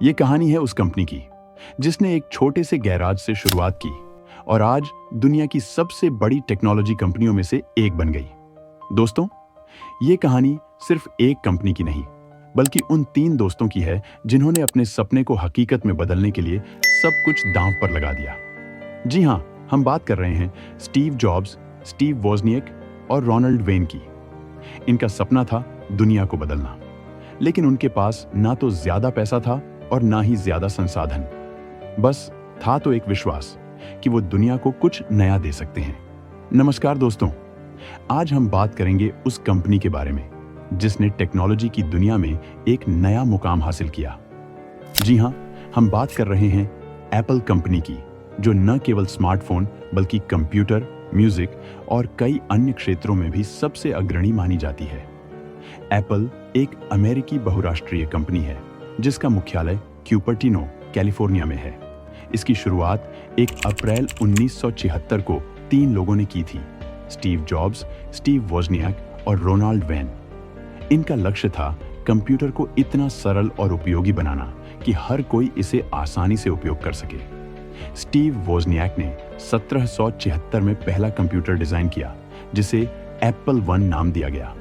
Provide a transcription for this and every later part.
ये कहानी है उस कंपनी की जिसने एक छोटे से गैराज से शुरुआत की और आज दुनिया की सबसे बड़ी टेक्नोलॉजी कंपनियों में से एक बन गई। दोस्तों, ये कहानी सिर्फ एक कंपनी की नहीं, बल्कि उन 3 दोस्तों की है जिन्होंने अपने सपने को हकीकत में बदलने के लिए सब कुछ दांव पर लगा दिया। जी हाँ, हम बात कर रहे हैं स्टीव जॉब्स, स्टीव वोजनियक और रोनाल्ड वेन की। इनका सपना था दुनिया को बदलना, लेकिन उनके पास ना तो ज्यादा पैसा था और ना ही ज्यादा संसाधन। बस था तो एक विश्वास कि वो दुनिया को कुछ नया दे सकते हैं। नमस्कार दोस्तों, आज हम बात करेंगे उस कंपनी के बारे में जिसने टेक्नोलॉजी की दुनिया में एक नया मुकाम हासिल किया। जी हाँ, हम बात कर रहे हैं एप्पल कंपनी की, जो न केवल स्मार्टफोन बल्कि कंप्यूटर, म्यूजिक और कई अन्य क्षेत्रों में भी सबसे अग्रणी मानी जाती है। एप्पल एक अमेरिकी बहुराष्ट्रीय कंपनी है जिसका मुख्यालय क्यूपर्टिनो, कैलिफोर्निया में है। इसकी शुरुआत 1 अप्रैल 1976 को 3 लोगों ने की थी, स्टीव जॉब्स, स्टीव वोजनियक और रोनाल्ड वेन। इनका लक्ष्य था कंप्यूटर को इतना सरल और उपयोगी बनाना कि हर कोई इसे आसानी से उपयोग कर सके। स्टीव वोजनियक ने 1776 में पहला कंप्यूटर डिजाइन किया जिसे एप्पल 1 नाम दिया गया।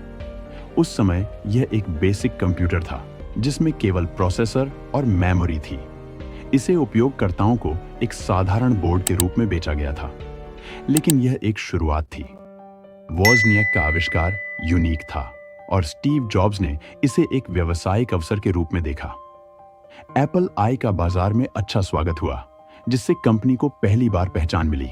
उस समय यह एक बेसिक कंप्यूटर था जिसमें केवल प्रोसेसर और मेमोरी थी। इसे उपयोगकर्ताओं को एक साधारण बोर्ड के रूप में बेचा गया था, लेकिन यह एक शुरुआत थी। वोजनियक का आविष्कार यूनिक था और स्टीव जॉब्स ने इसे एक व्यावसायिक अवसर के रूप में देखा। एप्पल आई का बाजार में अच्छा स्वागत हुआ, जिससे कंपनी को पहली बार पहचान मिली।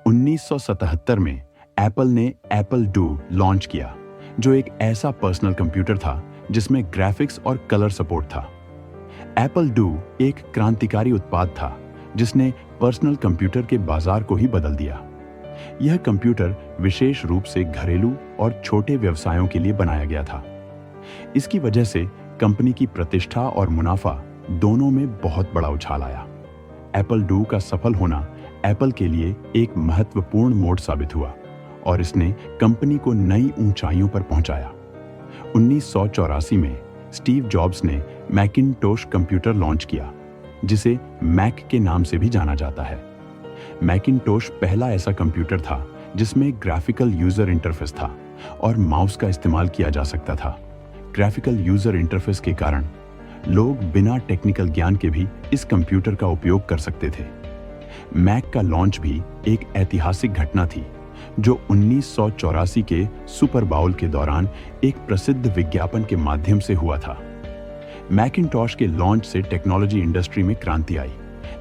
1977 में एप्पल ने एप्पल II लॉन्च किया, जो एक ऐसा पर्सनल कंप्यूटर था जिसमें ग्राफिक्स और कलर सपोर्ट था। एप्पल II एक क्रांतिकारी उत्पाद था जिसने पर्सनल कंप्यूटर के बाजार को ही बदल दिया। यह कंप्यूटर विशेष रूप से घरेलू और छोटे व्यवसायों के लिए बनाया गया था। इसकी वजह से कंपनी की प्रतिष्ठा और मुनाफा दोनों में बहुत बड़ा उछाल आया। एप्पल II का सफल होना एप्पल के लिए एक महत्वपूर्ण मोड़ साबित हुआ और इसने कंपनी को नई ऊंचाइयों पर पहुंचाया। 1984 में स्टीव जॉब्स ने मैकिन्टोश कंप्यूटर लॉन्च किया, जिसे मैक के नाम से भी जाना जाता है। मैकिन्टोश पहला ऐसा कंप्यूटर था जिसमें ग्राफिकल यूजर इंटरफेस था और माउस का इस्तेमाल किया जा सकता था। ग्राफिकल यूजर इंटरफेस के कारण लोग बिना टेक्निकल ज्ञान के भी इस कंप्यूटर का उपयोग कर सकते थे। मैक का लॉन्च भी एक ऐतिहासिक घटना थी, जो 1984 के सुपर बाउल के दौरान एक प्रसिद्ध विज्ञापन के माध्यम से हुआ था। मैकिन्टॉश के लॉन्च से टेक्नोलॉजी इंडस्ट्री में क्रांति आई,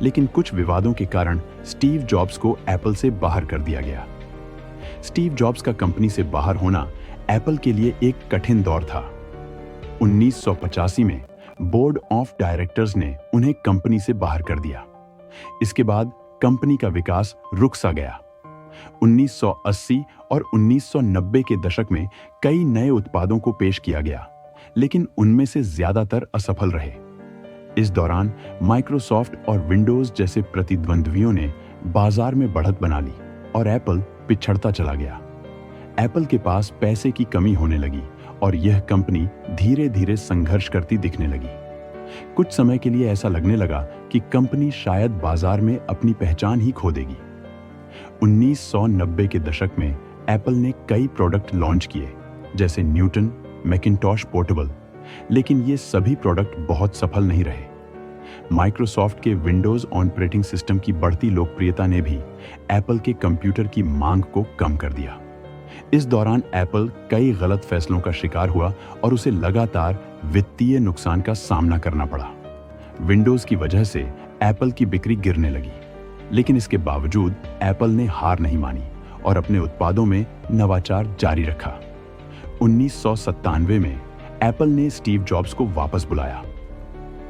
लेकिन कुछ विवादों के कारण स्टीव जॉब्स को एप्पल से बाहर कर दिया गया। स्टीव जॉब्स का कंपनी से बाहर होना एप्पल के लिए एक कठिन दौर था। 1985 में बोर्ड ऑफ डायरेक्टर्स ने उन्हें कंपनी से बाहर कर दिया। इसके बाद कंपनी का विकास रुक सा गया। 1980 और 1990 के दशक में कई नए उत्पादों को पेश किया गया, लेकिन उनमें से ज्यादातर असफल रहे। इस दौरान माइक्रोसॉफ्ट और विंडोज जैसे प्रतिद्वंद्वियों ने बाजार में बढ़त बना ली और एप्पल पिछड़ता चला गया। एप्पल के पास पैसे की कमी होने लगी और यह कंपनी धीरे धीरे संघर्ष करती दिखने लगी। कुछ समय के लिए ऐसा लगने लगा कि कंपनी शायद बाजार में अपनी पहचान ही खो देगी। 1990 के दशक में एप्पल ने कई प्रोडक्ट लॉन्च किए, जैसे न्यूटन, मैकिन्टॉश पोर्टेबल, लेकिन ये सभी प्रोडक्ट बहुत सफल नहीं रहे। माइक्रोसॉफ्ट के विंडोज ऑपरेटिंग सिस्टम की बढ़ती लोकप्रियता ने भी एप्पल के कंप्यूटर की मांग को कम कर दिया। इस दौरान एप्पल कई गलत फैसलों का शिकार हुआ और उसे लगातार वित्तीय नुकसान का सामना करना पड़ा। विंडोज की वजह से एप्पल की बिक्री गिरने लगी, लेकिन इसके बावजूद एप्पल ने हार नहीं मानी और अपने उत्पादों में नवाचार जारी रखा। 1997 में एप्पल ने स्टीव जॉब्स को वापस बुलाया।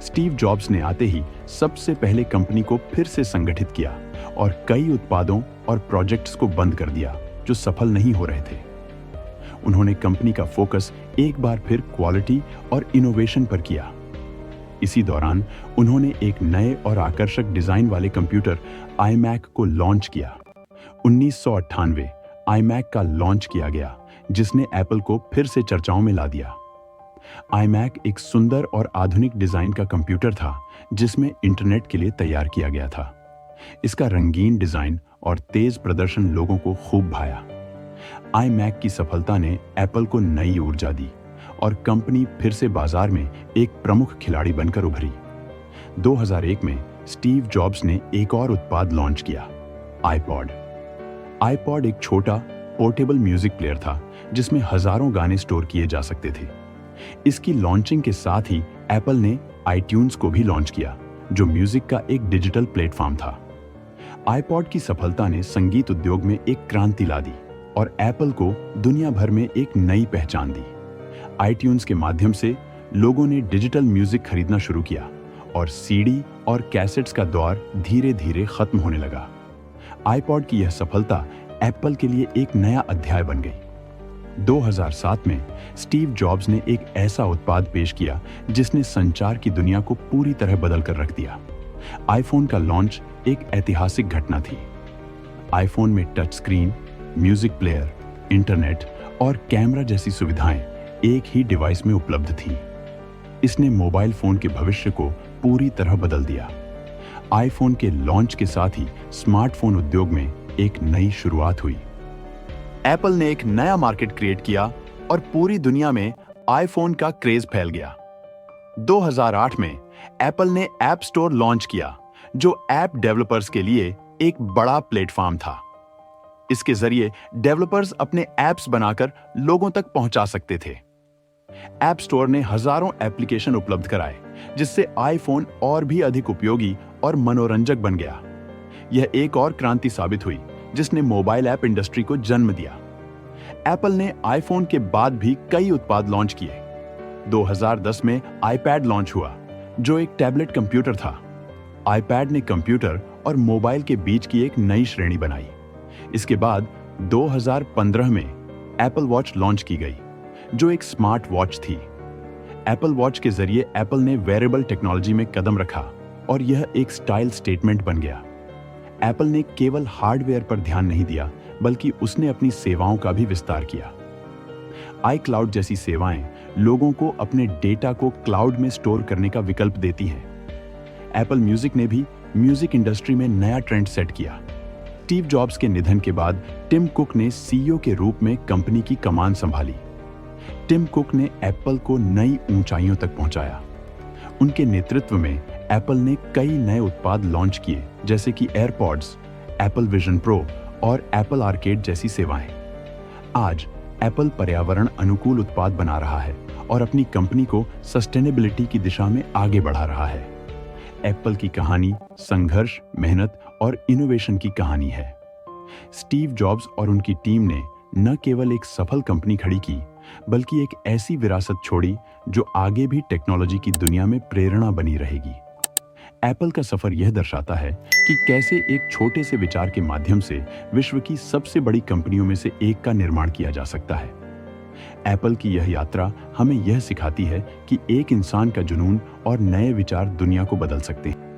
स्टीव जॉब्स ने आते ही सबसे पहले कंपनी को फिर से संगठित किया और कई उत्पादों और प्रोजेक्ट्स को बंद कर दिया जो सफल नहीं हो रहे थे। उन्होंने कंपनी का फोकस एक बार फिर क्वालिटी और इनोवेशन पर किया। इसी दौरान उन्होंने एक नए और आकर्षक डिजाइन वाले कंप्यूटर iMac को लॉन्च किया। 1998 iMac का लॉन्च किया गया, जिसने एप्पल को फिर से चर्चाओं में ला दिया। iMac एक सुंदर और आधुनिक डिजाइन का कंप्यूटर था जिसमें इंटरनेट के लिए तैयार किया गया था। इसका रंगीन डिजाइन और तेज प्रदर्शन लोगों को खूब भाया। iMac की सफलता ने एप्पल को नई ऊर्जा दी और कंपनी फिर से बाजार में एक प्रमुख खिलाड़ी बनकर उभरी। 2001 में स्टीव जॉब्स ने एक और उत्पाद लॉन्च किया, आईपॉड। आईपॉड एक छोटा पोर्टेबल म्यूजिक प्लेयर था जिसमें हजारों गाने स्टोर किए जा सकते थे। इसकी लॉन्चिंग के साथ ही एप्पल ने आईट्यून्स को भी लॉन्च किया, जो म्यूजिक का एक डिजिटल प्लेटफॉर्म था। आईपॉड की सफलता ने संगीत उद्योग में एक क्रांति ला दी और एप्पल को दुनिया भर में एक नई पहचान दी। आईट्यून्स के माध्यम से लोगों ने डिजिटल म्यूजिक खरीदना शुरू किया और सीडी और कैसेट्स का दौर धीरे धीरे खत्म होने लगा। आईपॉड की यह सफलता एप्पल के लिए एक नया अध्याय बन गई। 2007 में स्टीव जॉब्स ने एक ऐसा उत्पाद पेश किया जिसने संचार की दुनिया को पूरी तरह बदल कर रख दिया। आईफोन का लॉन्च एक ऐतिहासिक घटना थी। आईफोन में touch screen, music player, internet और कैमरा जैसी सुविधाएं एक ही डिवाइस में उपलब्ध थी। इसने मोबाइल फोन के भविष्य को पूरी तरह बदल दिया। आईफोन के लॉन्च के साथ ही स्मार्टफोन उद्योग में एक नई शुरुआत हुई। एप्पल ने एक नया मार्केट क्रिएट किया और पूरी दुनिया में आईफोन का क्रेज फैल गया। 2008 में एप्पल ने ऐप स्टोर लॉन्च किया, जो ऐप डेवलपर्स के लिए एक बड़ा प्लेटफॉर्म था। इसके जरिए डेवलपर्स अपने ऐप्स बनाकर लोगों तक पहुंचा सकते थे। ऐप स्टोर ने हजारों एप्लीकेशन उपलब्ध कराए, जिससे आईफोन और भी अधिक उपयोगी और मनोरंजक बन गया। यह एक और क्रांति साबित हुई जिसने मोबाइल ऐप इंडस्ट्री को जन्म दिया। एप्पल ने आईफोन के बाद भी कई उत्पाद लॉन्च किए। 2010 में आईपैड लॉन्च हुआ, जो एक टैबलेट कंप्यूटर था। आईपैड ने कंप्यूटर और मोबाइल के बीच की एक नई श्रेणी बनाई। इसके बाद 2015 में एप्पल वॉच लॉन्च की गई, जो एक स्मार्ट वॉच थी। एप्पल वॉच के जरिए एप्पल ने वेरेबल टेक्नोलॉजी में कदम रखा और यह एक स्टाइल स्टेटमेंट बन गया। एप्पल ने केवल हार्डवेयर पर ध्यान नहीं दिया, बल्कि उसने अपनी सेवाओं का भी विस्तार किया। आईक्लाउड जैसी सेवाएं लोगों को अपने डेटा को क्लाउड में स्टोर करने का विकल्प देती हैं। एप्पल म्यूजिक ने भी म्यूजिक इंडस्ट्री में नया ट्रेंड सेट किया। स्टीव जॉब्स के निधन के बाद टिम कुक ने सीईओ के रूप में कंपनी की कमान संभाली। टिम कुक ने एप्पल को नई ऊंचाइयों तक पहुंचाया। उनके नेतृत्व में एप्पल ने कई नए उत्पाद लॉन्च किए, जैसे कि एयरपॉड्स, एप्पल विजन प्रो और एप्पल आर्केड जैसी सेवाएं। आज एप्पल पर्यावरण अनुकूल उत्पाद बना रहा है और अपनी कंपनी को सस्टेनेबिलिटी की दिशा में आगे बढ़ा रहा है। एप्पल की कहानी संघर्ष, मेहनत और इनोवेशन की कहानी है। स्टीव जॉब्स और उनकी टीम ने न केवल एक सफल कंपनी खड़ी की, बल्कि एक ऐसी विरासत छोड़ी जो आगे भी टेक्नोलॉजी की दुनिया में प्रेरणा बनी रहेगी। एप्पल का सफर यह दर्शाता है कि कैसे एक छोटे से विचार के माध्यम से विश्व की सबसे बड़ी कंपनियों में से एक का निर्माण किया जा सकता है। एप्पल की यह यात्रा हमें यह सिखाती है कि एक इंसान का जुनून और नए विचार दुनिया को बदल सकते हैं।